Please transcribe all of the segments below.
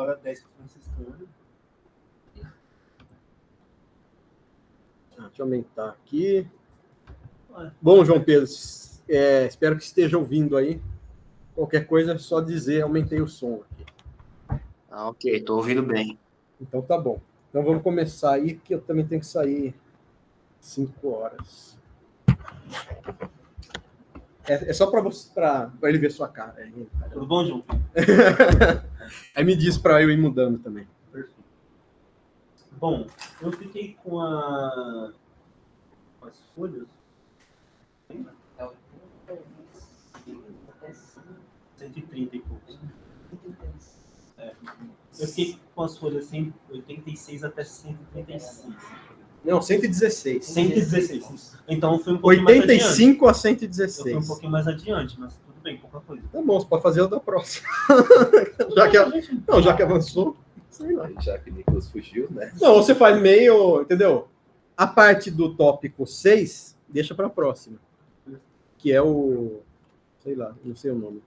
agora 10 franciscano. Deixa eu aumentar aqui. Bom, João Pedro, espero que esteja ouvindo aí. Qualquer coisa é só dizer, aumentei o som aqui. Ok, estou ouvindo bem. Então tá bom. Então vamos começar aí, que eu também tenho que sair 5 horas. É só para ele ver sua cara. Tudo bom, João? Aí me diz para eu ir mudando também. Perfeito. Bom, eu fiquei com as folhas. 130 e poucos. Eu fiquei com as folhas 186 até 136. Não, 116. 116. Então foi um pouquinho 85 mais a 116. Eu fui um pouquinho mais adiante, mas tudo bem, pouca coisa. Tá bom, você pode fazer o da próxima. já que avançou. Sei lá. Já que o Nicolas fugiu, né? Não, você faz meio, entendeu? A parte do tópico 6, deixa para a próxima. Que é o... Sei lá, não sei o nome.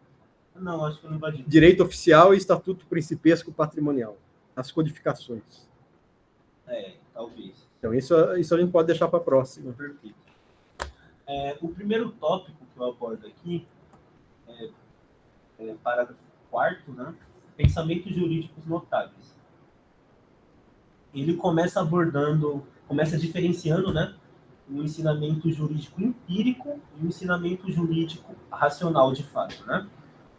Não, acho que eu não invadi. Direito Oficial e Estatuto Principesco Patrimonial. As codificações. Talvez. Então, isso a gente pode deixar para a próxima. Perfeito. O primeiro tópico que eu abordo aqui é parágrafo 4º, né? Pensamentos jurídicos notáveis. Ele começa diferenciando, né, o ensinamento jurídico empírico e o ensinamento jurídico racional de fato, né?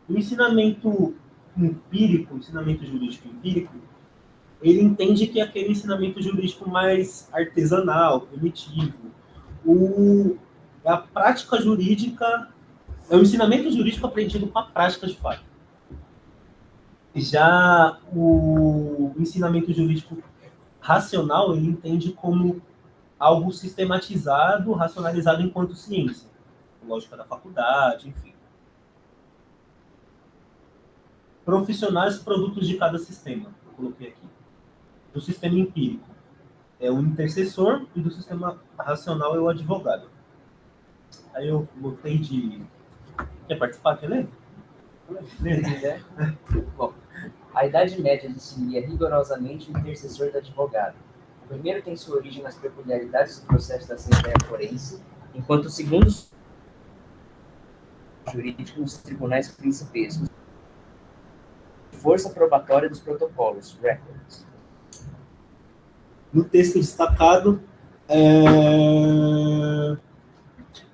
O ensinamento jurídico empírico, ele entende que é aquele ensinamento jurídico mais artesanal, primitivo. A prática jurídica é o ensinamento jurídico aprendido com a prática de fato. Já o ensinamento jurídico racional, ele entende como algo sistematizado, racionalizado enquanto ciência. Lógica da faculdade, enfim. Profissionais e produtos de cada sistema, eu coloquei aqui. Do sistema empírico é o intercessor e do sistema racional é o advogado. Aí eu botei de... Quer participar? Quer ler? Bom, a Idade Média distinguia rigorosamente o intercessor do advogado. O primeiro tem sua origem nas peculiaridades do processo da Assembleia Forense, enquanto o segundo jurídico nos tribunais principescos. Força probatória dos protocolos, records. No texto destacado,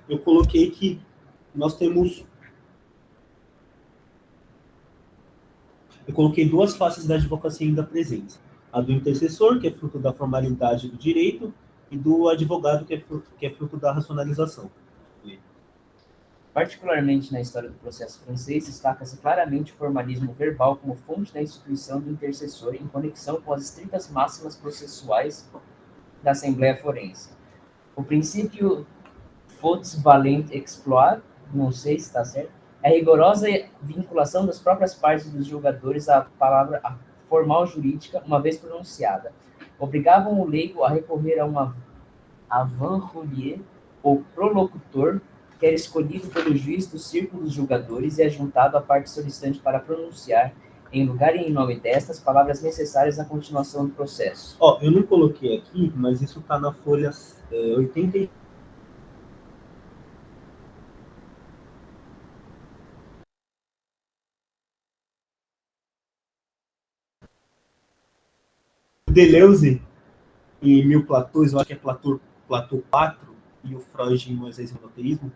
eu coloquei que nós temos... Eu coloquei duas faces da advocacia ainda presentes. A do intercessor, que é fruto da formalidade do direito, e do advogado, que é fruto da racionalização. Particularmente na história do processo francês, destaca-se claramente o formalismo verbal como fonte da instituição do intercessor em conexão com as estritas máximas processuais da Assembleia Forense. O princípio fautes valent exploit, não sei se está certo, é a rigorosa vinculação das próprias partes dos julgadores à palavra formal jurídica, uma vez pronunciada. Obrigavam o leigo a recorrer a uma avant-roulier ou prolocutor, que era escolhido pelo juiz do círculo dos julgadores e ajuntado à parte solicitante para pronunciar, em lugar e em nome destas, palavras necessárias à continuação do processo. Eu não coloquei aqui, mas isso está na folha 80. Deleuze e Mil Platôs, eu acho que é Platô 4, e o Freud em Moisés e o Monoteísmo,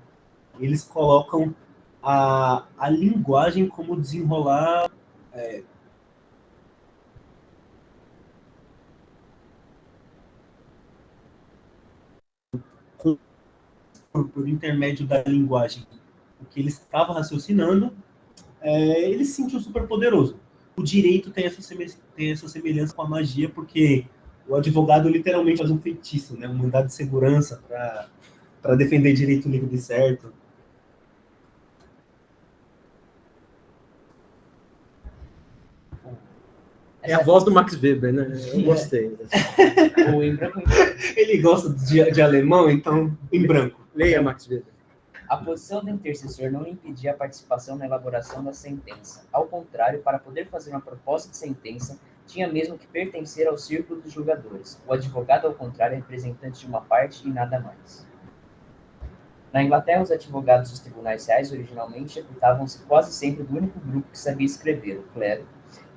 eles colocam a linguagem como desenrolar por intermédio da linguagem o que ele estava raciocinando, ele se sentiu super poderoso. O direito tem essa semelhança com a magia, porque o advogado literalmente faz um feitiço, né? Um mandado de segurança para defender direito livre e certo. É a voz do Max Weber, né? Eu gostei. Ele gosta de alemão, então em branco. Leia, Max Weber. A posição do intercessor não lhe impedia a participação na elaboração da sentença. Ao contrário, para poder fazer uma proposta de sentença, tinha mesmo que pertencer ao círculo dos julgadores. O advogado, ao contrário, é representante de uma parte e nada mais. Na Inglaterra, os advogados dos tribunais reais originalmente reputavam-se quase sempre do único grupo que sabia escrever, o clero,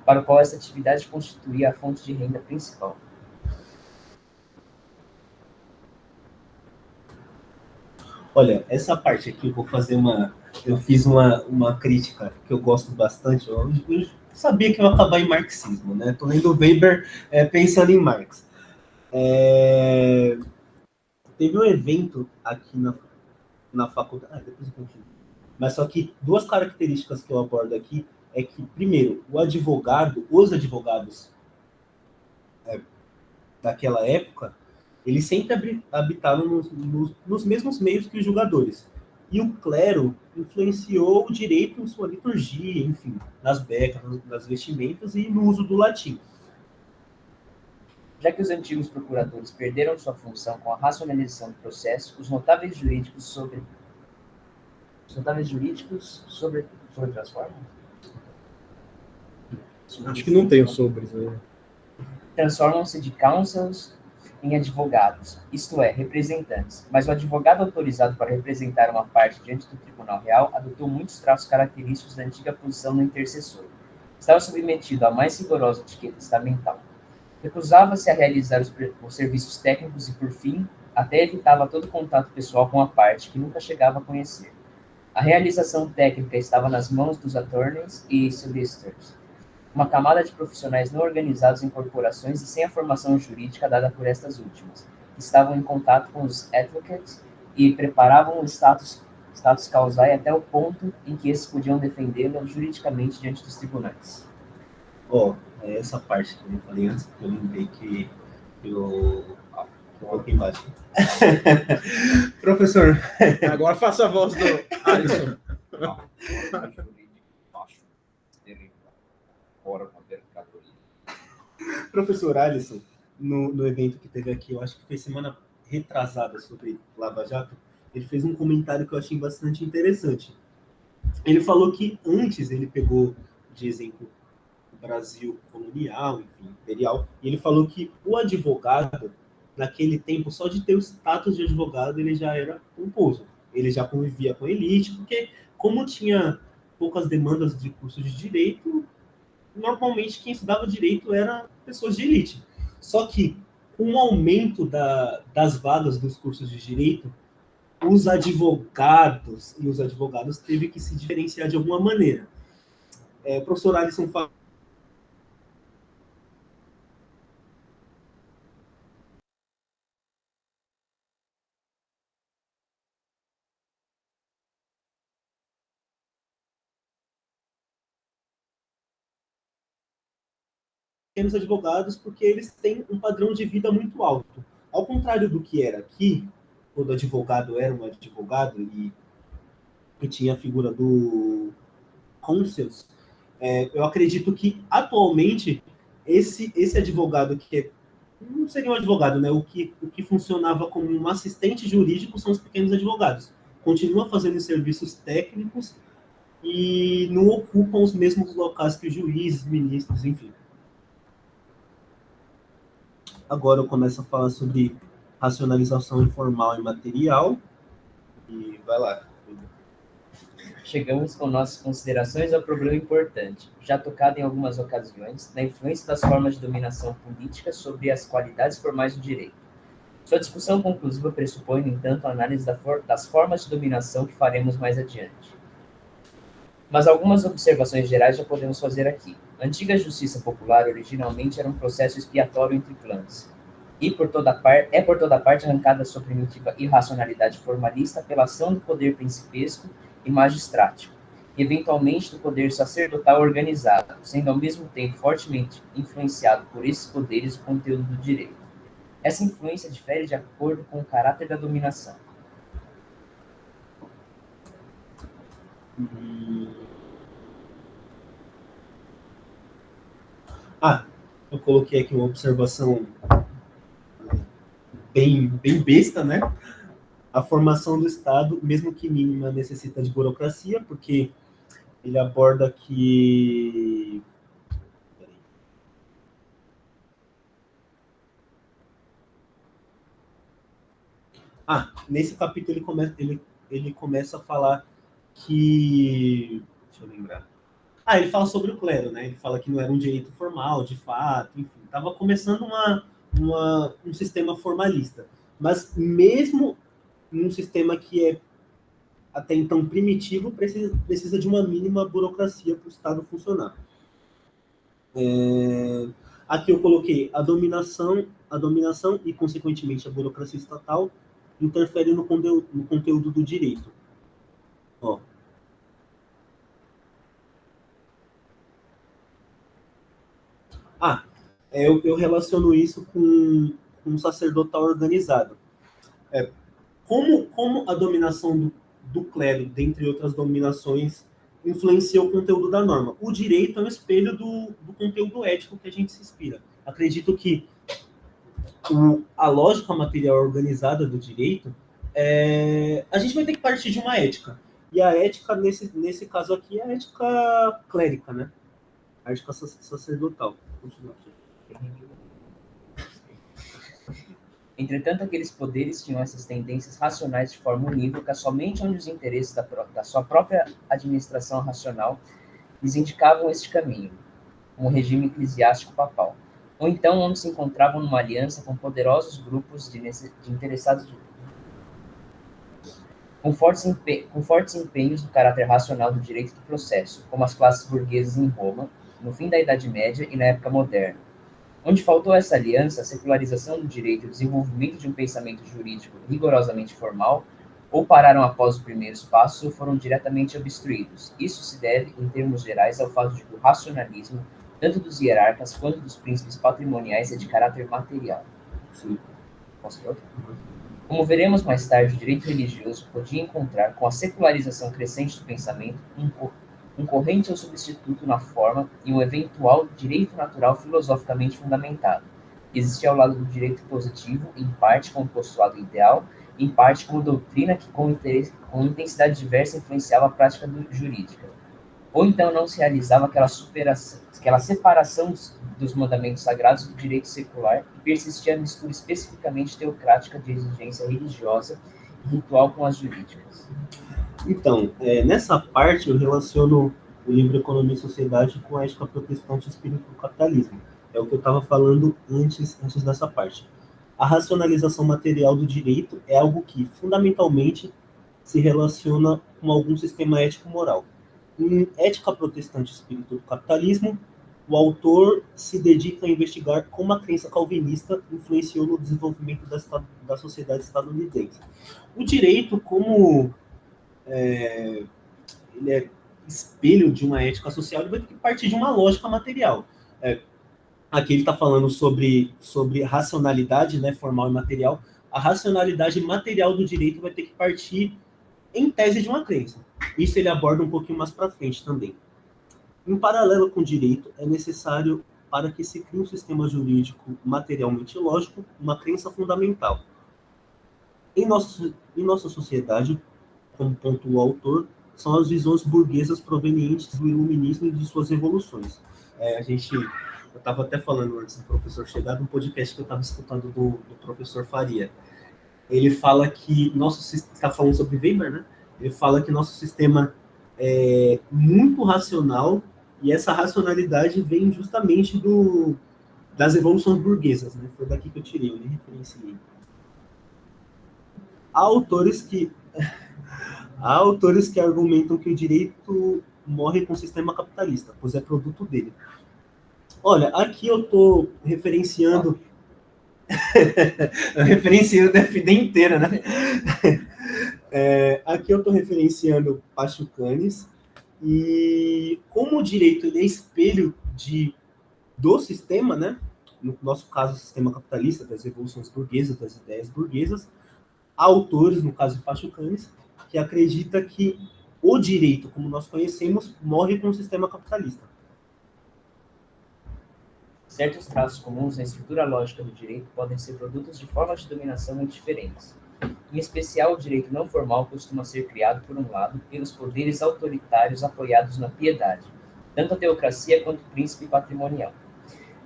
para o qual essa atividade constituía a fonte de renda principal. Olha, essa parte aqui eu vou fazer uma. Eu fiz uma crítica que eu gosto bastante. Eu sabia que eu ia acabar em marxismo, né? Tô lendo Weber pensando em Marx. Teve um evento aqui na faculdade. Depois eu continuo. Mas só que duas características que eu abordo aqui é que, primeiro, os advogados daquela época, eles sempre habitaram nos mesmos meios que os julgadores. E o clero influenciou o direito em sua liturgia, enfim, nas becas, nas vestimentas e no uso do latim. Já que os antigos procuradores perderam sua função com a racionalização do processo, os notáveis jurídicos sobre transformam? Acho que não tem os sobres aí. Transformam-se de counsels em advogados, isto é, representantes. Mas o advogado autorizado para representar uma parte diante do Tribunal Real adotou muitos traços característicos da antiga posição do intercessor. Estava submetido à mais rigorosa etiqueta estamental. Recusava-se a realizar os serviços técnicos e, por fim, até evitava todo contato pessoal com a parte, que nunca chegava a conhecer. A realização técnica estava nas mãos dos attorneys e solicitors, uma camada de profissionais não organizados em corporações e sem a formação jurídica dada por estas últimas, que estavam em contato com os advocates e preparavam o status causae até o ponto em que esses podiam defendê-lo juridicamente diante dos tribunais. Essa parte que eu falei antes, que eu lembrei que eu coloquei embaixo. Professor. Agora faça a voz do Alisson. Professor Alisson, no evento que teve aqui, eu acho que foi semana retrasada sobre Lava Jato, ele fez um comentário que eu achei bastante interessante. Ele falou que antes ele pegou de exemplo o Brasil colonial, enfim, imperial, e ele falou que o advogado, naquele tempo, só de ter o status de advogado, ele já era pomposo. Ele já convivia com a elite, porque como tinha poucas demandas de curso de direito, normalmente quem estudava direito eram pessoas de elite. Só que, com o aumento das vagas dos cursos de direito, os advogados teve que se diferenciar de alguma maneira. O professor Alisson fala pequenos advogados porque eles têm um padrão de vida muito alto. Ao contrário do que era aqui, quando advogado era um advogado e tinha a figura do consuls, eu acredito que atualmente esse advogado que não seria um advogado, né? O que funcionava como um assistente jurídico são os pequenos advogados. Continua fazendo serviços técnicos e não ocupam os mesmos locais que os juízes, ministros, enfim. Agora eu começo a falar sobre racionalização informal e material. E vai lá. Chegamos com nossas considerações ao problema importante, já tocado em algumas ocasiões, da influência das formas de dominação política sobre as qualidades formais do direito. Sua discussão conclusiva pressupõe, no entanto, a análise das formas de dominação que faremos mais adiante. Mas algumas observações gerais já podemos fazer aqui. A antiga justiça popular originalmente era um processo expiatório entre clãs, e por toda parte arrancada sua primitiva irracionalidade formalista pela ação do poder principesco e magistrático, e eventualmente do poder sacerdotal organizado, sendo ao mesmo tempo fortemente influenciado por esses poderes o conteúdo do direito. Essa influência difere de acordo com o caráter da dominação. Eu coloquei aqui uma observação bem besta, né? A formação do Estado, mesmo que mínima, necessita de burocracia, porque ele aborda que... nesse capítulo ele começa a falar que... Deixa eu lembrar. Ele fala sobre o clero, né? Ele fala que não era um direito formal, de fato, enfim. Estava começando um sistema formalista. Mas mesmo num sistema que é até então primitivo, precisa de uma mínima burocracia para o Estado funcionar. Aqui eu coloquei a dominação e, consequentemente, a burocracia estatal interferem no conteúdo do direito. Ó. Eu relaciono isso com um sacerdotal organizado. Como a dominação do clero, dentre outras dominações, influencia o conteúdo da norma? O direito é um espelho do conteúdo ético que a gente se inspira. Acredito que a lógica material organizada do direito, a gente vai ter que partir de uma ética. E a ética, nesse caso aqui, é a ética clérica, né? A ética sacerdotal. Continua aqui. Entretanto, aqueles poderes tinham essas tendências racionais de forma unívoca somente onde os interesses da sua própria administração racional lhes indicavam este caminho, como o regime eclesiástico papal, ou então onde se encontravam numa aliança com poderosos grupos de interessados com fortes empenhos do caráter racional do direito do processo, como as classes burguesas em Roma, no fim da Idade Média e na época moderna. Onde faltou essa aliança, a secularização do direito e o desenvolvimento de um pensamento jurídico rigorosamente formal, ou pararam após os primeiros passos ou foram diretamente obstruídos. Isso se deve, em termos gerais, ao fato de que o racionalismo, tanto dos hierarcas quanto dos príncipes patrimoniais, é de caráter material. Sim. Posso ver outro? Como veremos mais tarde, o direito religioso podia encontrar, com a secularização crescente do pensamento, um corrente ou substituto na forma e um eventual direito natural filosoficamente fundamentado. Existia ao lado do direito positivo, em parte como postulado ideal, em parte como doutrina que com intensidade diversa influenciava a prática jurídica. Ou então não se realizava aquela separação dos mandamentos sagrados do direito secular e persistia a mistura especificamente teocrática de exigência religiosa e ritual com as jurídicas. Então, nessa parte eu relaciono o livro Economia e Sociedade com a ética protestante e espírito do capitalismo. É o que eu estava falando antes dessa parte. A racionalização material do direito é algo que, fundamentalmente, se relaciona com algum sistema ético-moral. Em Ética Protestante e Espírito do Capitalismo, o autor se dedica a investigar como a crença calvinista influenciou no desenvolvimento da sociedade estadunidense. O direito, como ele é espelho de uma ética social, ele vai ter que partir de uma lógica material. Aqui ele está falando sobre racionalidade, né, formal e material. A racionalidade material do direito vai ter que partir, em tese, de uma crença. Isso ele aborda um pouquinho mais para frente também. Em paralelo com o direito, é necessário, para que se crie um sistema jurídico materialmente lógico, uma crença fundamental. Em nossa sociedade, como pontua o autor, são as visões burguesas provenientes do iluminismo e de suas evoluções. Eu estava até falando antes do professor chegar, num podcast que eu estava escutando do professor Faria. Ele fala que está falando sobre Weber, né? Ele fala que nosso sistema é muito racional e essa racionalidade vem justamente das evoluções burguesas, né? Foi daqui que eu tirei, eu lhe referenciei. Há autores que argumentam que o direito morre com o sistema capitalista, pois é produto dele. Olha, aqui eu estou referenciando referenciando a vida inteira, né? Aqui eu estou referenciando Pachucanes, e como o direito ele é espelho do sistema, né? No nosso caso, o sistema capitalista, das evoluções burguesas, das ideias burguesas, há autores, no caso de Pachucanes, que acredita que o direito, como nós conhecemos, morre com o sistema capitalista. Certos traços comuns na estrutura lógica do direito podem ser produtos de formas de dominação muito diferentes. Em especial, o direito não formal costuma ser criado, por um lado, pelos poderes autoritários apoiados na piedade, tanto a teocracia quanto o príncipe patrimonial.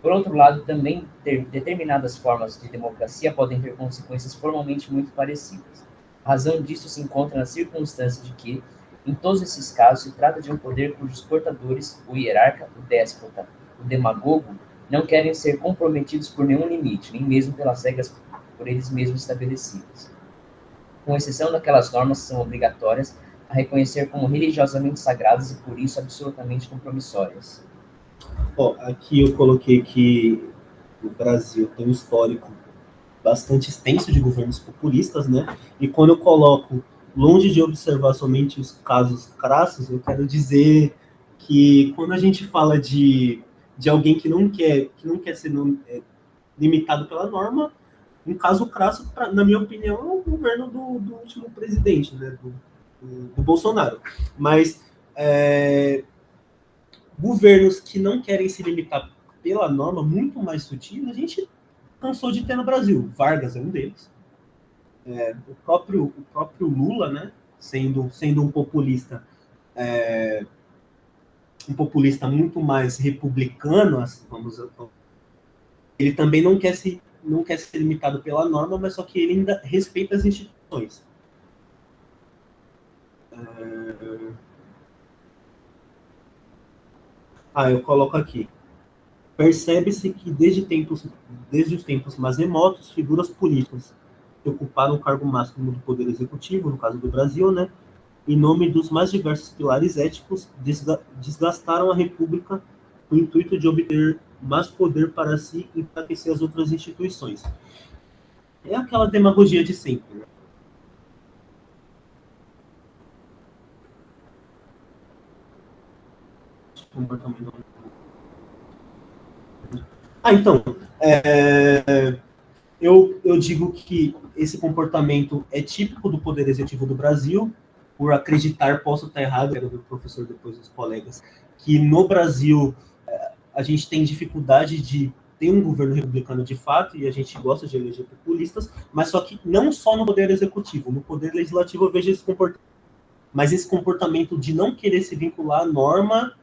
Por outro lado, também determinadas formas de democracia podem ter consequências formalmente muito parecidas. A razão disso se encontra na circunstância de que, em todos esses casos, se trata de um poder cujos portadores, o hierarca, o déspota, o demagogo, não querem ser comprometidos por nenhum limite, nem mesmo pelas regras por eles mesmos estabelecidas, com exceção daquelas normas que são obrigatórias a reconhecer como religiosamente sagradas e, por isso, absolutamente compromissórias. Ó, aqui eu coloquei que o Brasil tem um histórico bastante extenso de governos populistas, né? E quando eu coloco longe de observar somente os casos crassos, eu quero dizer que quando a gente fala de alguém que não quer ser limitado pela norma, um caso crasso, na minha opinião, é o governo do último presidente, né? Do Bolsonaro. Mas governos que não querem se limitar pela norma muito mais sutil, a gente cansou de ter no Brasil. Vargas é um deles. O próprio Lula, né, sendo um populista muito mais republicano, assim, ele também não quer ser limitado pela norma, mas só que ele ainda respeita as instituições. Eu coloco aqui. Percebe-se que desde os tempos mais remotos, figuras políticas que ocuparam o cargo máximo do poder executivo, no caso do Brasil, né, em nome dos mais diversos pilares éticos, desgastaram a República com o intuito de obter mais poder para si e enfraquecer as outras instituições. É aquela demagogia de sempre, né? Então, eu digo que esse comportamento é típico do Poder Executivo do Brasil, por acreditar, posso estar errado, quero ver o professor depois, os colegas, que no Brasil a gente tem dificuldade de ter um governo republicano de fato, e a gente gosta de eleger populistas, mas só que não só no Poder Executivo, no Poder Legislativo eu vejo esse comportamento, mas esse comportamento de não querer se vincular à norma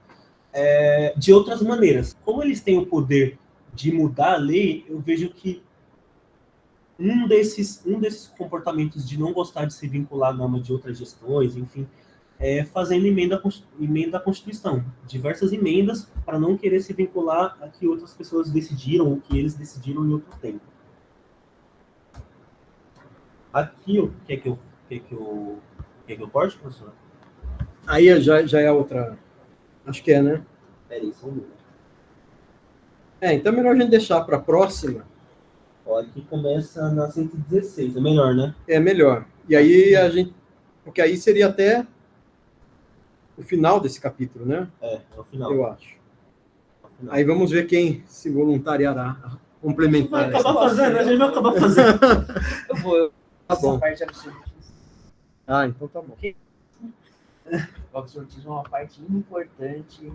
de outras maneiras. Como eles têm o poder de mudar a lei, eu vejo que um desses comportamentos de não gostar de se vincular à norma de outras gestões, enfim, fazendo emenda à Constituição. Diversas emendas para não querer se vincular a que outras pessoas decidiram, ou que eles decidiram em outro tempo. Aqui, quer que eu corte, professor? Aí já é outra... Acho que é, né? Peraí, só um minuto. Então é melhor a gente deixar para a próxima. Olha, que começa na 116, é melhor, né? É melhor. E aí a gente... Porque aí seria até o final desse capítulo, né? É o final. Eu acho. Aí vamos ver quem se voluntariará a complementar. A gente vai acabar fazendo. Eu vou. Tá bom. Essa parte absolutista. Então tá bom. O absolutismo é uma parte importante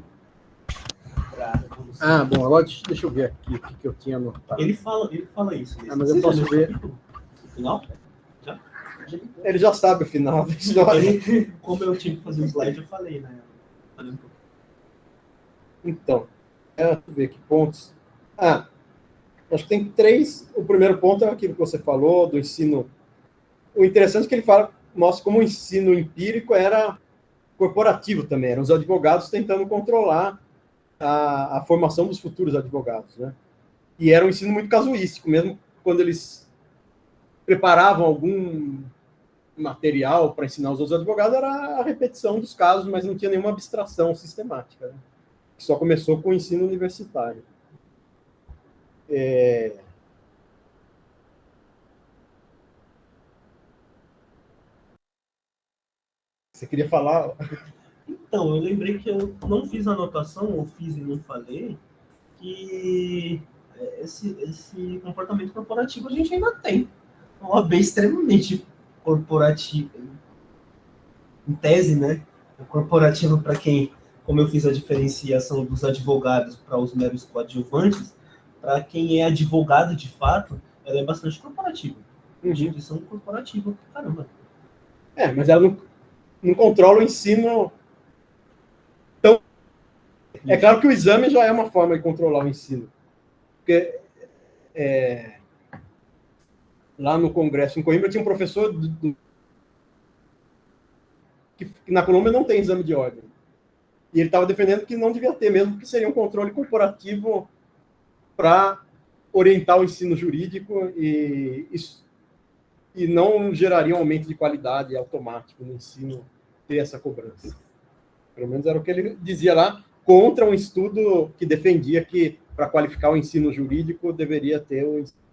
para a revolução. Bom, agora deixa eu ver aqui o que eu tinha anotado. Ele fala isso. Mas eu posso ver. No final? Já? Ele já sabe o final da história. Como eu tive que fazer o slide, eu falei, né? Então, deixa eu ver que pontos. Acho que tem 3. O primeiro ponto é aquilo que você falou, do ensino. O interessante é que ele mostra como o ensino empírico era corporativo também. Eram os advogados tentando controlar a formação dos futuros advogados, né? E era um ensino muito casuístico, mesmo quando eles preparavam algum material para ensinar os outros advogados, era a repetição dos casos, mas não tinha nenhuma abstração sistemática, né? Só começou com o ensino universitário. Você queria falar? Então, eu lembrei que eu não fiz anotação, ou fiz e não falei, que esse comportamento corporativo a gente ainda tem. Uma OAB extremamente corporativa, em tese, né? Corporativo para quem, como eu fiz a diferenciação dos advogados para os meros coadjuvantes, para quem é advogado de fato, ela é bastante corporativa. instituição corporativa, caramba. Mas ela não controla o ensino tão... É claro que o exame já é uma forma de controlar o ensino. Porque lá no Congresso, em Coimbra, tinha um professor que na Colômbia não tem exame de ordem. E ele estava defendendo que não devia ter mesmo, porque seria um controle corporativo para orientar o ensino jurídico e não geraria um aumento de qualidade automático no ensino ter essa cobrança. Pelo menos era o que ele dizia lá, contra um estudo que defendia que, para qualificar o ensino jurídico, deveria ter o ensino.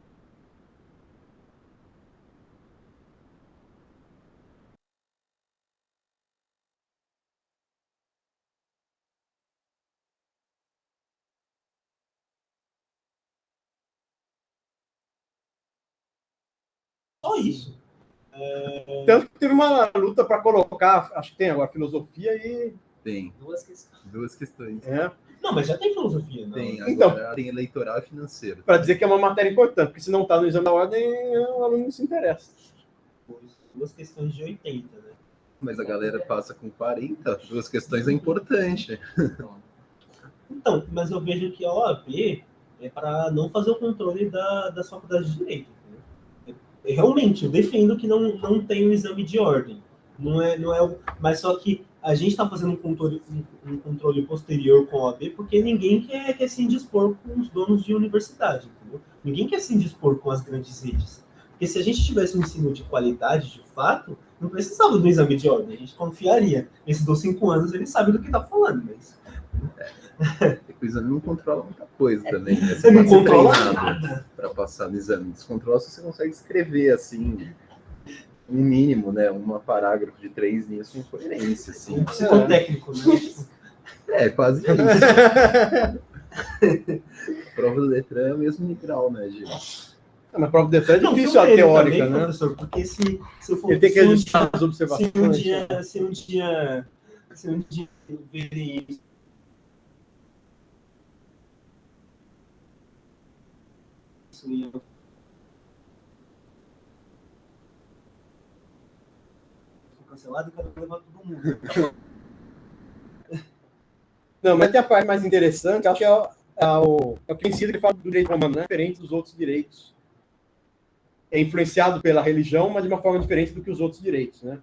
Só isso. Tanto que teve uma luta para colocar, acho que tem agora, filosofia e... Tem. Duas questões. Não, mas já tem filosofia, né? Tem, Então, agora tem eleitoral e financeiro. para dizer que é uma matéria importante, porque se não está no exame da ordem, o aluno não se interessa. Duas questões de 80, né? Mas a galera passa com 40, 2 questões é importante. Então, mas eu vejo que a OAB é para não fazer o controle das faculdades de Direito. Né? Realmente, eu defendo que não tem um exame de ordem. Mas só que a gente está fazendo um controle posterior com a OAB porque ninguém quer se indispor com os donos de universidade. Entendeu? Ninguém quer se indispor com as grandes redes. Porque se a gente tivesse um ensino de qualidade, de fato, não precisava do exame de ordem. A gente confiaria. Ele estudou 5 anos, ele sabe do que está falando. Mas... O exame não controla muita coisa também. Né? Você não pode ser controla treinado nada. para passar no exame. Descontrola se você consegue escrever, assim, um mínimo, né? Um parágrafo de 3 linhas com coerência, assim. Um psicotécnico, né? Quase isso. Prova do Detran é o mesmo grau, né, Gil? Mas a prova do Detran é difícil a filma ele teórica, também, né? Professor, porque se eu for... Ele tem que ajustar as observações. Se um dia verem isso, cancelado, eu quero levar todo mundo. Não, mas tem a parte mais interessante, acho que é o princípio que fala do direito romano, né? Diferente dos outros direitos. É influenciado pela religião, mas de uma forma diferente do que os outros direitos, né?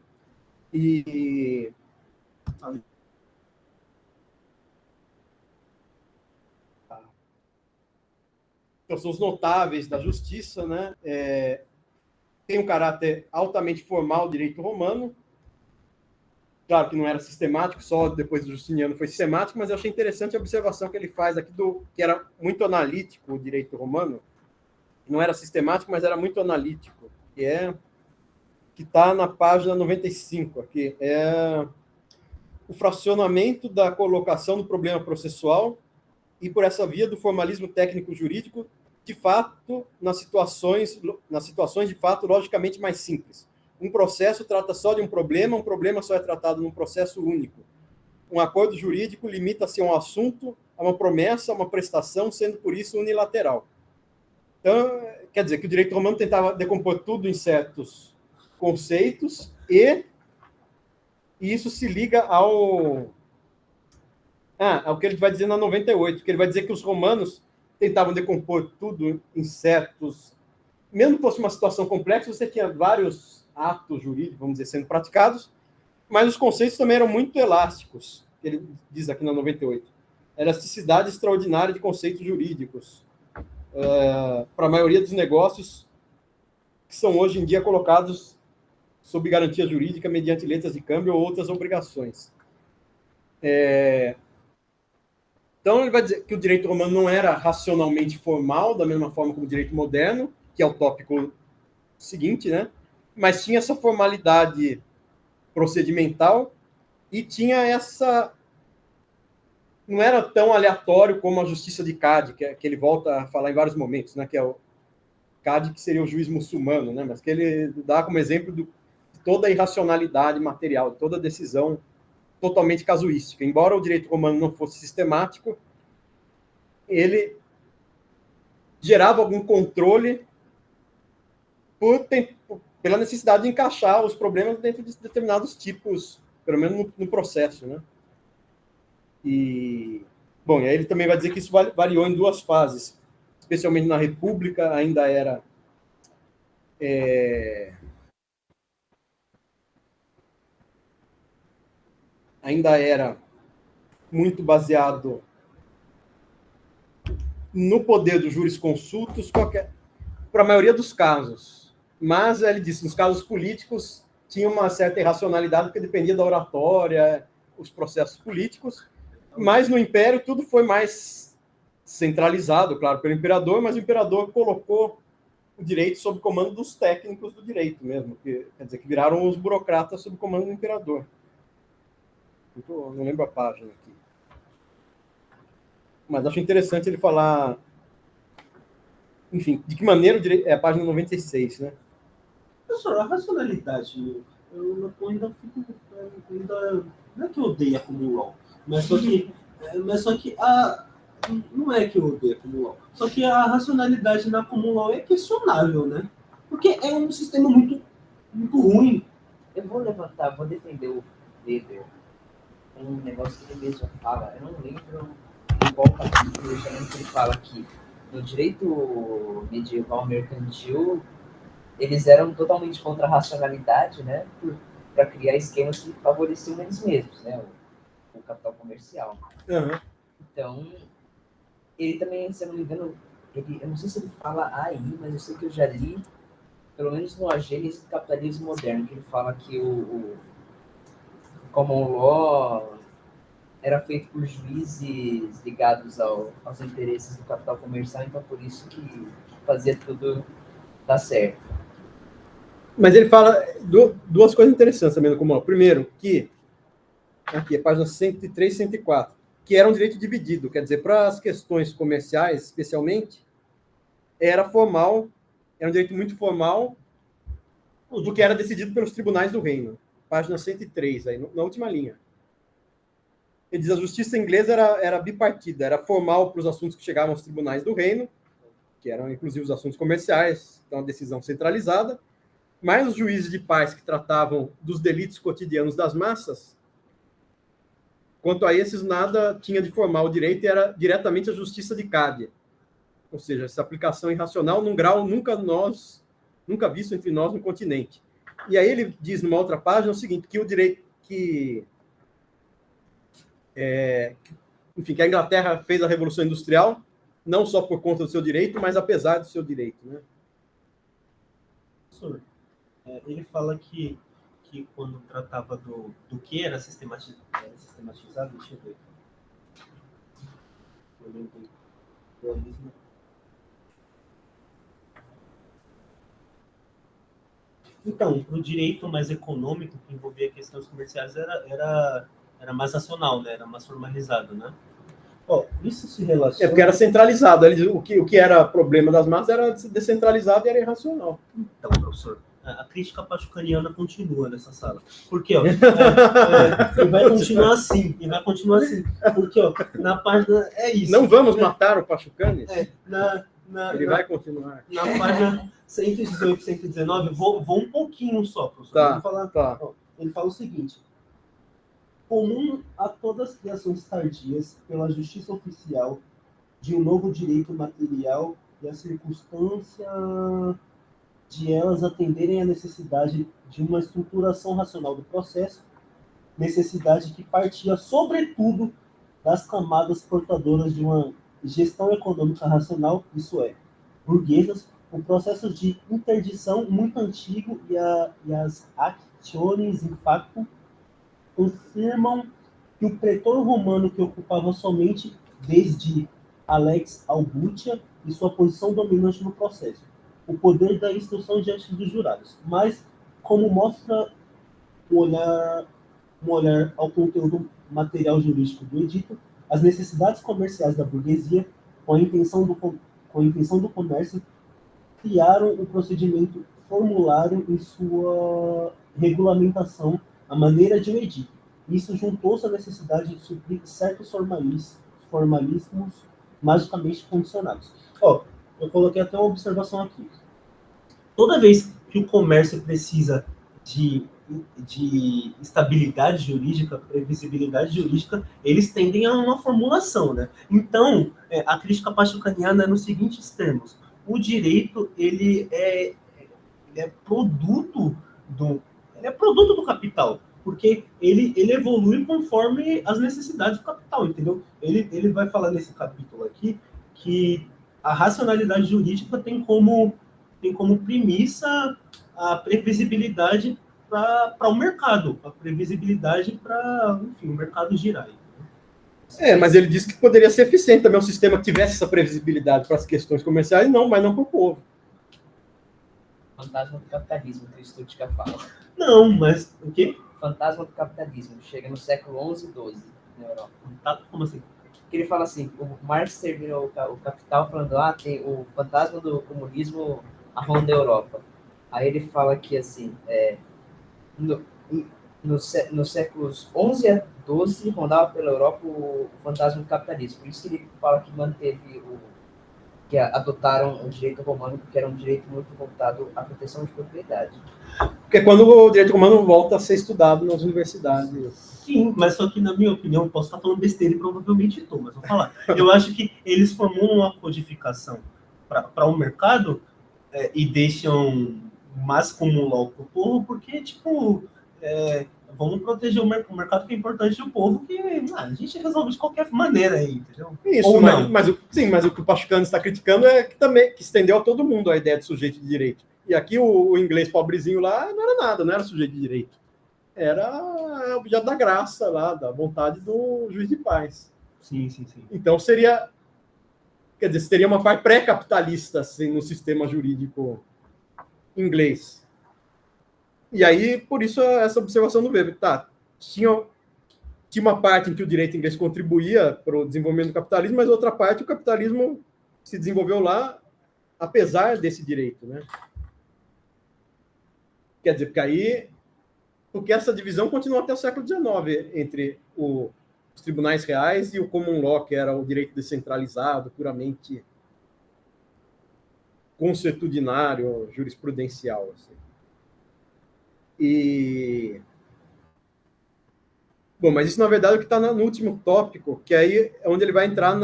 E então, são os notáveis da justiça, né? Tem um caráter altamente formal o direito romano. Claro que não era sistemático, só depois do Justiniano foi sistemático, mas eu achei interessante a observação que ele faz aqui que era muito analítico o direito romano. Não era sistemático, mas era muito analítico, que está na página 95 aqui. É o fracionamento da colocação do problema processual e, por essa via, do formalismo técnico-jurídico, de fato, nas situações de fato logicamente mais simples. Um processo trata só de um problema só é tratado num processo único. Um acordo jurídico limita-se a um assunto, a uma promessa, a uma prestação, sendo por isso unilateral. Então, quer dizer que o direito romano tentava decompor tudo em certos conceitos e isso se liga ao que ele vai dizer na 98, que ele vai dizer que os romanos tentavam decompor tudo em certos... Mesmo que fosse uma situação complexa, você tinha vários atos jurídicos, vamos dizer, sendo praticados, mas os conceitos também eram muito elásticos, que ele diz aqui na 98. Elasticidade extraordinária de conceitos jurídicos. Para a maioria dos negócios que são hoje em dia colocados sob garantia jurídica mediante letras de câmbio ou outras obrigações. Então, ele vai dizer que o direito romano não era racionalmente formal, da mesma forma como o direito moderno, que é o tópico seguinte, né? Mas tinha essa formalidade procedimental e tinha essa... Não era tão aleatório como a justiça de Cádiz, que ele volta a falar em vários momentos, né? Que é o Cádiz, que seria o juiz muçulmano, né? Mas que ele dá como exemplo de toda a irracionalidade material, toda a decisão totalmente casuística. Embora o direito romano não fosse sistemático, ele gerava algum controle pela necessidade de encaixar os problemas dentro de determinados tipos, pelo menos no processo, né? E, bom, e aí ele também vai dizer que isso variou em duas fases, especialmente na República, ainda era muito baseado no poder dos jurisconsultos para a maioria dos casos. Mas, ele disse, nos casos políticos tinha uma certa irracionalidade, porque dependia da oratória, os processos políticos. Mas no Império tudo foi mais centralizado, claro, pelo imperador, mas o imperador colocou o direito sob comando dos técnicos do direito mesmo, quer dizer, que viraram os burocratas sob comando do imperador. Não lembro a página aqui. Mas acho interessante ele falar, enfim, de que maneira o direito... É a página 96, né? Professor, a racionalidade, eu ainda fico... não é que eu odeio a Common Law, mas só que não é que eu odeio a Common Law, só que a racionalidade na Common Law é questionável, né? Porque é um sistema muito, muito ruim. Eu vou defender o Weber. Um negócio que ele mesmo fala, eu não lembro em qual capítulo que ele fala que no direito medieval mercantil eles eram totalmente contra a racionalidade, né? Para criar esquemas que favoreciam eles mesmos, né? O capital comercial. Uhum. Então, ele também, se eu não me engano, eu não sei se ele fala aí, mas eu sei que eu já li, pelo menos no A Gênese do Capitalismo Moderno, que ele fala que o Common Law era feito por juízes ligados aos interesses do capital comercial, então por isso que fazia tudo dar certo. Mas ele fala duas coisas interessantes também no Common Law. Primeiro, que, aqui, a página 103 e 104, que era um direito dividido, quer dizer, para as questões comerciais, especialmente, era um direito muito formal, do que era decidido pelos tribunais do reino. Página 103, aí, na última linha. Ele diz que a justiça inglesa era bipartida, era formal para os assuntos que chegavam aos tribunais do reino, que eram inclusive os assuntos comerciais, então a decisão centralizada, mas os juízes de paz que tratavam dos delitos cotidianos das massas, quanto a esses nada tinha de formal o direito e era diretamente a justiça de Cádia. Ou seja, essa aplicação irracional num grau nunca visto entre nós no continente. E aí ele diz numa outra página o seguinte, que o direito enfim, que a Inglaterra fez a Revolução Industrial, não só por conta do seu direito, mas apesar do seu direito, né? Professor, ele fala que quando tratava do que era sistematizado, deixa eu ver. Então, para o direito mais econômico, que envolvia questões comerciais, era mais racional, né? Era mais formalizado, né? Isso se relaciona... Porque era centralizado. O que era problema das massas era descentralizado e era irracional. Então, professor, a crítica pachucaniana continua nessa sala. Porque, e vai continuar assim. Porque, na página... É isso. Não vamos matar o Pachucanes? Ele vai continuar. Na página 118, 119, vou um pouquinho só, professor. Tá. Ele fala o seguinte: comum a todas as criações tardias pela justiça oficial de um novo direito material e a circunstância de elas atenderem à necessidade de uma estruturação racional do processo, necessidade que partia, sobretudo, das camadas portadoras de uma gestão econômica racional, isso é, burguesas, o processo de interdição muito antigo e as actiones in facto confirmam que o pretor romano que ocupava somente desde Alex Albutia e sua posição dominante no processo, o poder da instrução diante dos jurados, mas como mostra um olhar ao conteúdo material jurídico do edito, as necessidades comerciais da burguesia, com a intenção do comércio, criaram um procedimento formulário em sua regulamentação, a maneira de um edito. Isso juntou-se à necessidade de suprir certos formalismos magicamente condicionados. Eu coloquei até uma observação aqui. toda vez que o comércio precisa de estabilidade jurídica, previsibilidade jurídica, eles tendem a uma formulação, né? Então, a crítica pachucaniana é nos seguintes termos: o direito ele é produto do capital, porque ele evolui conforme as necessidades do capital, entendeu? Ele vai falar nesse capítulo aqui que a racionalidade jurídica tem como premissa a previsibilidade para o mercado, a previsibilidade para, enfim, o mercado girar. Mas ele disse que poderia ser eficiente também um sistema que tivesse essa previsibilidade para as questões comerciais, mas não para o povo. Fantasma do capitalismo, que o Stuttgart fala. Não, mas o quê? Fantasma do capitalismo, chega no século XI e XII na Europa. Como assim? Que ele fala assim, o Marx terminou o Capital falando, tem o fantasma do comunismo arronda a Europa. Aí ele fala que, assim, nos séculos XI a XII, rondava pela Europa o fantasma do capitalismo. Por isso que ele fala que que adotaram o direito romano, porque era um direito muito voltado à proteção de propriedade. Porque quando o direito romano volta a ser estudado nas universidades. Sim, mas só que, na minha opinião, posso estar falando besteira e provavelmente estou, mas vou falar. Eu acho que eles formulam uma codificação para o mercado e deixam mais comum para o povo, porque, tipo, vamos proteger o mercado que é importante do povo, que a gente resolve de qualquer maneira aí, entendeu? Isso, ou não. Mas o que o Pachucano está criticando é que estendeu a todo mundo a ideia de sujeito de direito. E aqui o inglês pobrezinho lá não era nada, não era sujeito de direito. Era objeto da graça lá, da vontade do juiz de paz. Sim. Então seria uma parte pré-capitalista assim, no sistema jurídico inglês. E aí, por isso, essa observação do Weber. Tinha uma parte em que o direito inglês contribuía para o desenvolvimento do capitalismo, mas outra parte o capitalismo se desenvolveu lá apesar desse direito, né? Quer dizer, porque essa divisão continuou até o século XIX entre os tribunais reais e o common law, que era o direito descentralizado, puramente consuetudinário, jurisprudencial. Assim. Bom, mas isso, na verdade, é o que está no último tópico, que aí é onde ele vai entrar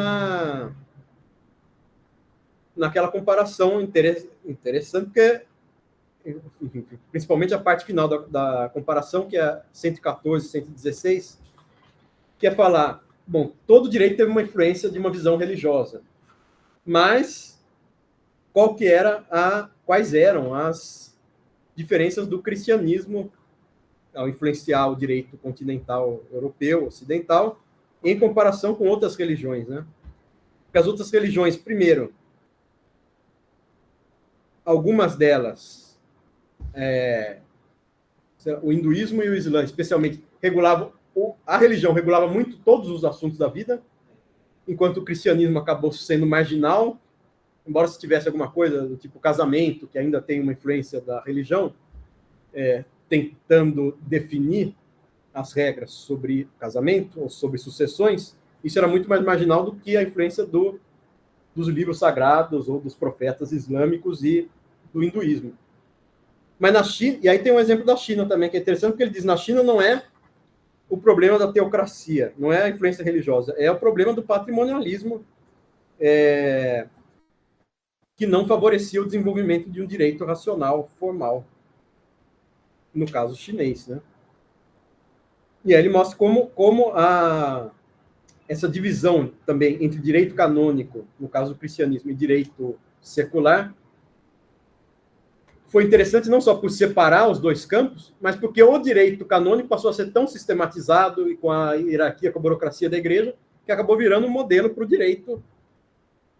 naquela comparação interessante, porque principalmente a parte final da comparação, que é 114, 116, que é falar, bom, todo direito teve uma influência de uma visão religiosa, mas quais eram as diferenças do cristianismo ao influenciar o direito continental europeu, ocidental, em comparação com outras religiões, né? Porque as outras religiões, primeiro, algumas delas, o hinduísmo e o islã, especialmente, a religião regulava muito todos os assuntos da vida, enquanto o cristianismo acabou sendo marginal, embora se tivesse alguma coisa do tipo casamento, que ainda tem uma influência da religião, tentando definir as regras sobre casamento ou sobre sucessões, isso era muito mais marginal do que a influência dos livros sagrados ou dos profetas islâmicos e do hinduísmo. Mas na China, e aí tem um exemplo da China também, que é interessante, porque ele diz, na China não é o problema da teocracia, não é a influência religiosa, é o problema do patrimonialismo que não favorecia o desenvolvimento de um direito racional formal, no caso chinês, né? E aí ele mostra como essa divisão também entre direito canônico, no caso do cristianismo, e direito secular, foi interessante não só por separar os dois campos, mas porque o direito canônico passou a ser tão sistematizado e com a hierarquia, com a burocracia da igreja, que acabou virando um modelo para o direito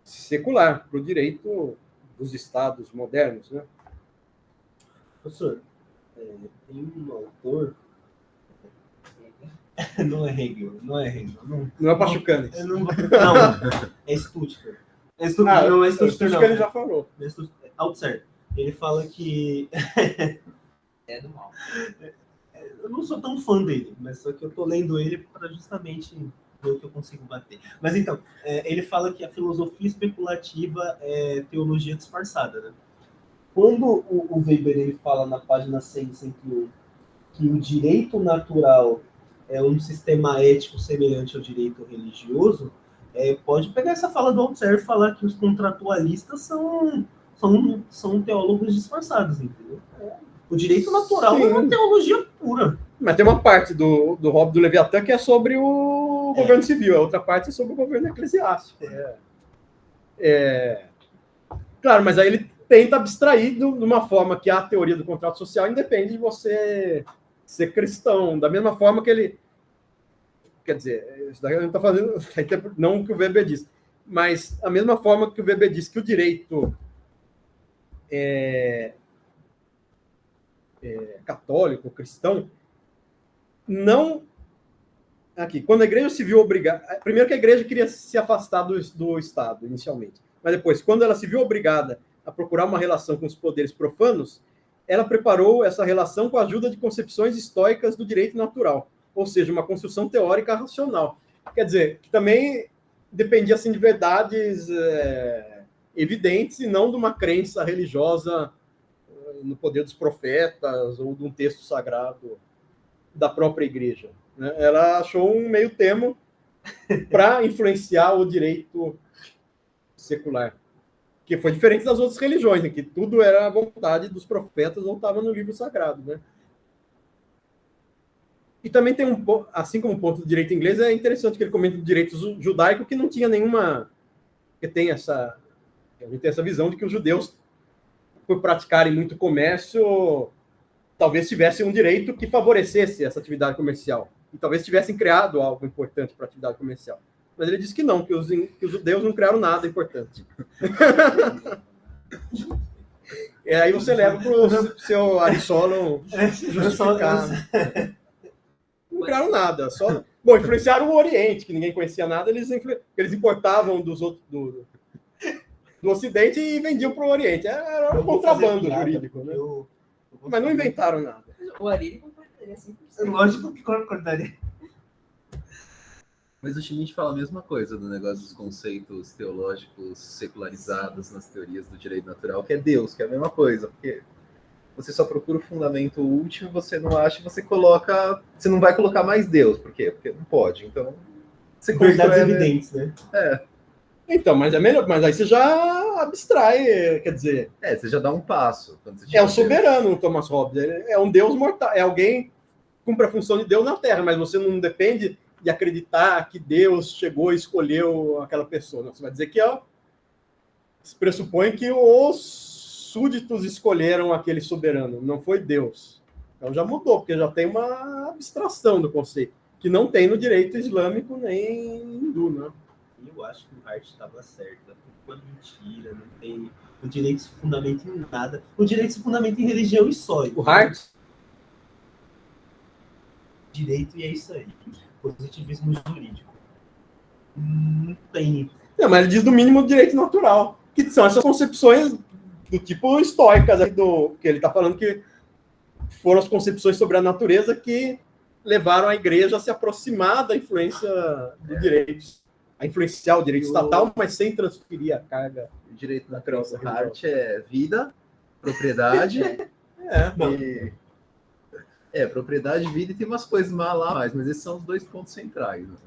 secular, para o direito dos estados modernos, né? Professor, tem um autor... Não é Hegel. Não é Pachucanes. Não, é Stuttgart. Não é Stuttgart, não. Ele já falou. Althusser. Ele fala que... É do mal. Eu não sou tão fã dele, mas só que eu tô lendo ele para justamente ver o que eu consigo bater. Mas então, ele fala que a filosofia especulativa é teologia disfarçada, né? quando o Weber ele fala na página 101 que o direito natural é um sistema ético semelhante ao direito religioso, pode pegar essa fala do Althusser e falar que os contratualistas são teólogos disfarçados, entendeu? O direito natural é uma teologia pura. Mas tem uma parte do Hobby do Leviatã que é sobre o governo civil, a outra parte é sobre o governo eclesiástico. Claro, mas aí ele tenta abstrair de uma forma que a teoria do contrato social independe de você ser cristão, da mesma forma que ele... Quer dizer, isso daí ele está fazendo... Não o que o Weber diz, mas a mesma forma que o Weber diz que o direito católico, cristão, não... Aqui, quando a igreja se viu obrigada... Primeiro que a igreja queria se afastar do Estado, inicialmente. Mas depois, quando ela se viu obrigada a procurar uma relação com os poderes profanos, ela preparou essa relação com a ajuda de concepções estoicas do direito natural, ou seja, uma construção teórica racional. Quer dizer, que também dependia assim, de verdades evidentes e não de uma crença religiosa no poder dos profetas ou de um texto sagrado da própria igreja. Né? Ela achou um meio termo para influenciar o direito secular, que foi diferente das outras religiões, em que tudo era a vontade dos profetas ou estava no livro sagrado, né? E também tem assim como o ponto do direito inglês, é interessante que ele comenta do direito judaico, que não tinha nenhuma... que tem a gente tem essa visão de que os judeus, por praticarem muito comércio, talvez tivessem um direito que favorecesse essa atividade comercial. E talvez tivessem criado algo importante para a atividade comercial. Mas ele disse que não, que os judeus não criaram nada importante. E aí você leva para o seu Aristotle justificar. Não criaram nada. Bom, influenciaram o Oriente, que ninguém conhecia nada, eles importavam dos outros, do Ocidente e vendiam para o Oriente. Era um contrabando jurídico. Né? Mas não inventaram nada. O Ari concordaria 100%. Lógico que concordaria. Mas o Schmitt fala a mesma coisa do negócio dos conceitos teológicos secularizados nas teorias do direito natural, que é Deus, que é a mesma coisa, porque você só procura o fundamento último, você não acha, você não vai colocar mais Deus, por quê? Porque não pode, então... Verdades evidentes, né? Então, mas é melhor, mas aí você já abstrai, quer dizer... você já dá um passo. Quando você o soberano, o Thomas Hobbes, é um Deus mortal, é alguém que cumpre a função de Deus na Terra, mas você não depende de acreditar que Deus chegou e escolheu aquela pessoa. Não, você vai dizer que se pressupõe que os súditos escolheram aquele soberano, não foi Deus. Então já mudou, porque já tem uma abstração do conceito, que não tem no direito islâmico nem hindu, né? Eu acho que o Hart estava certo, é uma mentira, não tem... O direito se fundamenta em nada. O direito se fundamenta em religião e só. O Hart? Direito, e é isso aí. Positivismo jurídico. Não tem. Não, mas ele diz do mínimo direito natural, que são essas concepções do tipo estoicas, que ele está falando que foram as concepções sobre a natureza que levaram a igreja a se aproximar da influência do direito, a influenciar o direito estatal, mas sem transferir a carga. O direito natural do Hart é vida, propriedade propriedade, vida, e tem umas coisas lá mais, mas esses são os dois pontos centrais. Né?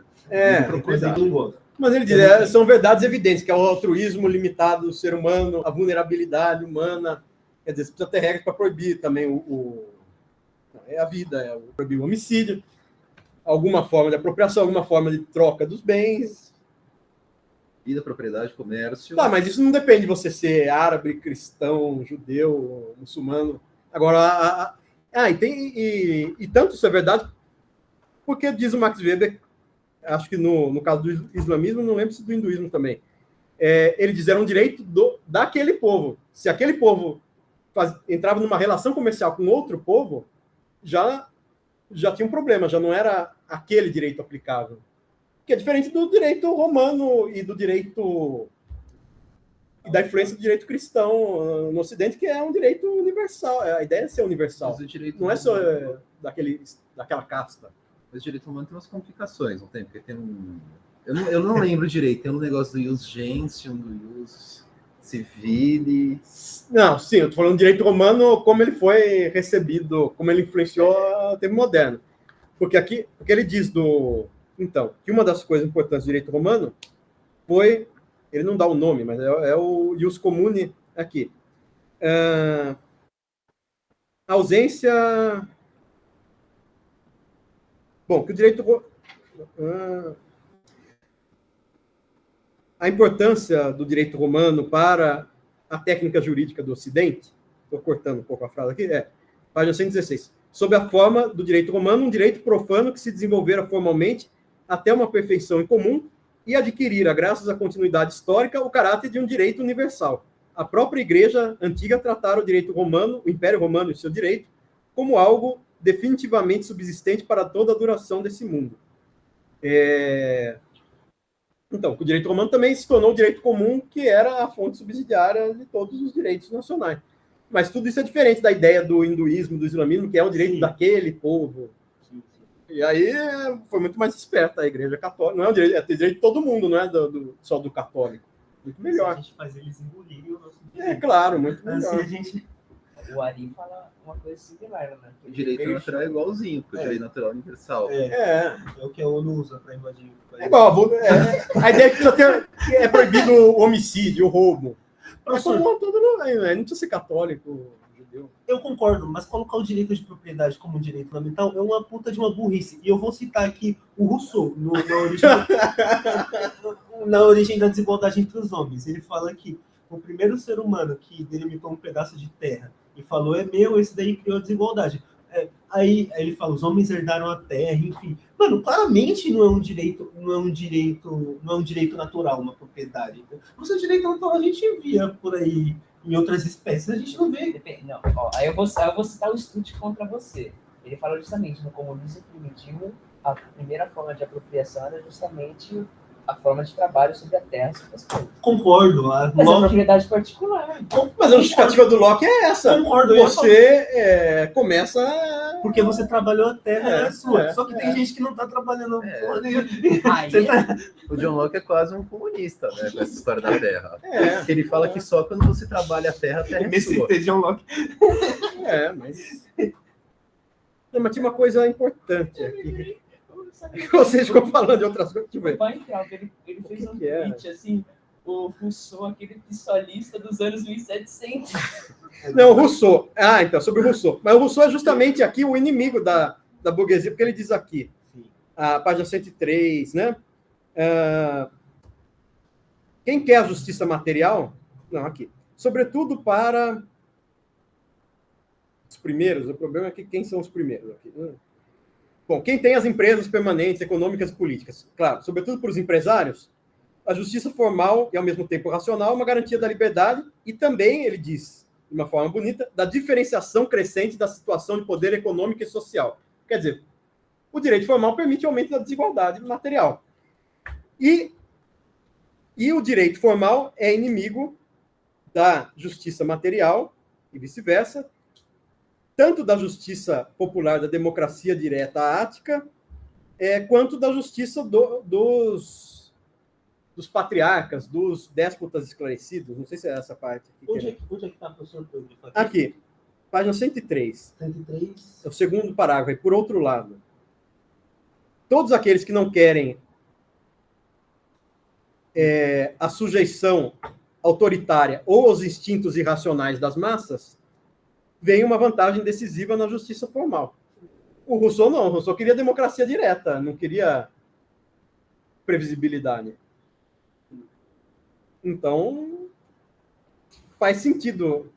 Mas ele diz, são verdades evidentes, que é o altruísmo limitado do ser humano, a vulnerabilidade humana, quer dizer, você precisa ter regras para proibir também a vida, proibir o homicídio, alguma forma de apropriação, alguma forma de troca dos bens. Vida, propriedade, comércio... Tá, mas isso não depende de você ser árabe, cristão, judeu, muçulmano. Agora, e tanto isso é verdade, porque diz o Max Weber, acho que no caso do islamismo, não lembro se do hinduísmo também, ele diz era um direito daquele povo. Se aquele povo entrava numa relação comercial com outro povo, já tinha um problema, já não era aquele direito aplicável. Que é diferente do direito romano e do direito... e da influência do direito cristão no Ocidente, que é um direito universal. A ideia é ser universal. Não é só daquela casta. Mas o direito romano tem umas complicações, não tem? Porque tem eu não lembro direito. Tem um negócio do ius gentium, do ius civile. Não, sim, eu tô falando do direito romano como ele foi recebido, como ele influenciou o tempo moderno. Porque ele diz que uma das coisas importantes do direito romano foi, ele não dá o nome, mas é o ius comune aqui. A ausência... Bom, que o direito... a importância do direito romano para a técnica jurídica do Ocidente, estou cortando um pouco a frase aqui, página 116. Sob a forma do direito romano, um direito profano que se desenvolvera formalmente até uma perfeição em comum e adquirira, graças à continuidade histórica, o caráter de um direito universal. A própria Igreja Antiga tratara o direito romano, o Império Romano e seu direito, como algo definitivamente subsistente para toda a duração desse mundo. Então, o direito romano também se tornou o direito comum, que era a fonte subsidiária de todos os direitos nacionais. Mas tudo isso é diferente da ideia do hinduísmo, do islamismo, que é o direito daquele povo. E aí foi muito mais esperta a Igreja Católica. Não é o direito, é o direito de todo mundo, não é só do católico. Muito melhor. A gente faz eles engolirem o nosso direito. Claro, muito melhor. Assim, a gente... O Ari fala uma coisa similar, né? O direito natural é igualzinho, porque o direito natural é universal. É o que a ONU usa para invadir. É igual, a ideia é que só é proibido o homicídio, o roubo. Professor, não precisa ser católico, judeu. Eu concordo, mas colocar o direito de propriedade como um direito fundamental é uma puta de uma burrice. E eu vou citar aqui o Rousseau, na origem da desigualdade entre os homens. Ele fala que o primeiro ser humano que delimitou um pedaço de terra e falou, é meu, esse daí criou a desigualdade. Aí ele fala, os homens herdaram a terra, enfim. Mano, claramente não é um direito natural, uma propriedade. Porque o direito natural a gente via por aí em outras espécies, a gente não vê. Não, aí eu vou citar o Stutt contra você. Ele fala justamente no comunismo primitivo, a primeira forma de apropriação era justamente a forma de trabalho sobre a terra, sobre as coisas. Concordo. Mas é propriedade particular. Mas a justificativa do Locke é essa. Concordo. Você começa... Porque você trabalhou a terra, é sua. Só que tem gente que não está trabalhando. O John Locke é quase um comunista, né, com essa história da terra. Ele fala que só quando você trabalha a terra é sua. John Locke. Mas tinha uma coisa importante aqui. Vocês ficam falando de outras coisas. Vai entrar, ele fez um tweet assim, o Rousseau, aquele pistolista dos anos 1700. Não, o Rousseau. Então, sobre o Rousseau. Mas o Rousseau é justamente aqui o inimigo da burguesia, porque ele diz aqui, a página 103, né? Quem quer a justiça material? Não, aqui. Sobretudo para os primeiros. O problema é que quem são os primeiros aqui? Bom, quem tem as empresas permanentes, econômicas e políticas? Claro, sobretudo para os empresários, a justiça formal e, ao mesmo tempo, racional é uma garantia da liberdade e também, ele diz, de uma forma bonita, da diferenciação crescente da situação de poder econômico e social. Quer dizer, o direito formal permite o aumento da desigualdade material. E o direito formal é inimigo da justiça material e vice-versa, tanto da justiça popular, da democracia direta ática, quanto da justiça dos patriarcas, dos déspotas esclarecidos. Não sei se é essa parte aqui. Onde é que está, professor Pedro? Aqui, página 103. 103. É o segundo parágrafo. E por outro lado, todos aqueles que não querem a sujeição autoritária ou os instintos irracionais das massas, vem uma vantagem decisiva na justiça formal. O Rousseau não. O Rousseau queria democracia direta, não queria previsibilidade. Então, faz sentido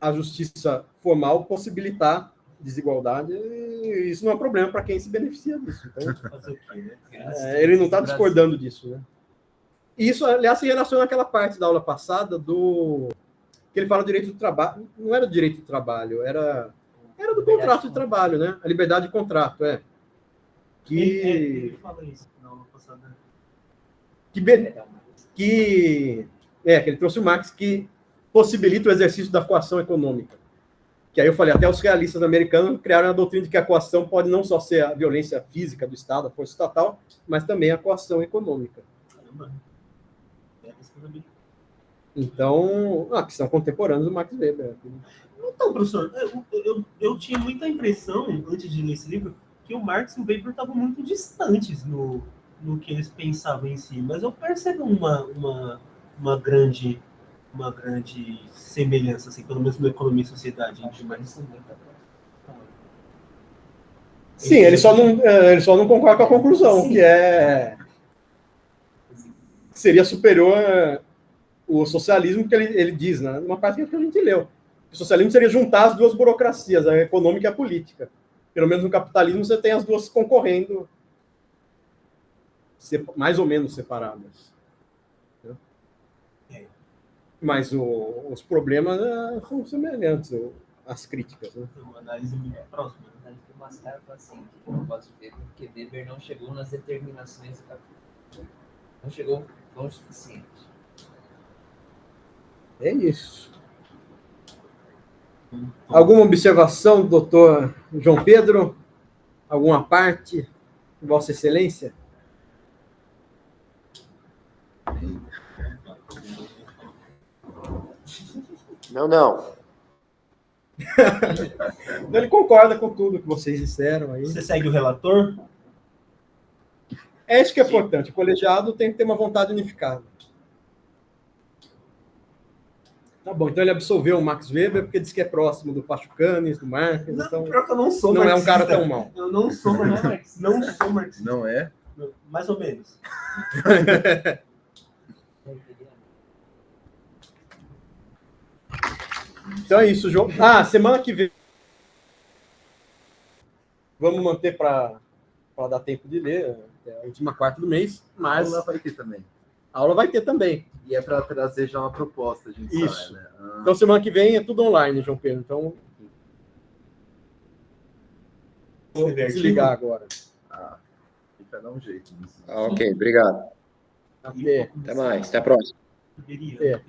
a justiça formal possibilitar desigualdade, e isso não é um problema para quem se beneficia disso. Então, Fazer o quê, né? ele não está discordando disso, né? E isso, aliás, se relaciona àquela parte da aula passada que ele fala do direito do trabalho. Não era do direito do trabalho, era do contrato de trabalho, né? A liberdade de contrato, Ele fala isso na aula passada. Que ele trouxe o Marx, que possibilita o exercício da coação econômica. Que aí eu falei, até os realistas americanos criaram a doutrina de que a coação pode não só ser a violência física do Estado, a força estatal, mas também a coação econômica. Então, que são contemporâneos do Max Weber. Então, professor, eu tinha muita impressão, antes de ler esse livro, que o Marx e o Weber estavam muito distantes no que eles pensavam em si, mas eu percebo uma grande semelhança, assim, pelo menos no Economia e Sociedade. Acho que eles são muito próximos. Sim, ele só não concorda com a conclusão, que seria superior o socialismo, que ele diz, né? Uma parte que a gente leu. O socialismo seria juntar as duas burocracias, a econômica e a política. Pelo menos no capitalismo você tem as duas concorrendo, mais ou menos separadas. Mas os problemas são semelhantes, as críticas. Né? Uma análise muito próxima. O Mascaro fala assim, que eu não gosto de Weber, porque Weber não chegou nas determinações do capitalismo. Não chegou longe o suficiente. É isso. Alguma observação, doutor João Pedro? Alguma parte, Vossa Excelência? Não. Ele concorda com tudo que vocês disseram aí. Você segue o relator? É isso que é importante. O colegiado tem que ter uma vontade unificada. Tá bom, então ele absolveu o Max Weber porque disse que é próximo do Pachucanes, do Marx. Então Pior que eu não sou não é um marxista. cara tão mau. Eu não sou marxista. Não sou marxista. Não é? Mais ou menos. Então é isso, João. Semana que vem. Vamos manter para dar tempo de ler, a última quarta do mês, mas Aula vai ter também. a aula vai ter também. E é para trazer já uma proposta de ensaio, Isso. né? Então semana que vem é tudo online, João Pedro. Então vou desligar agora. Fica dar um jeito nisso. Ok, obrigado. Até. Até mais, até a próxima. Deveria. É.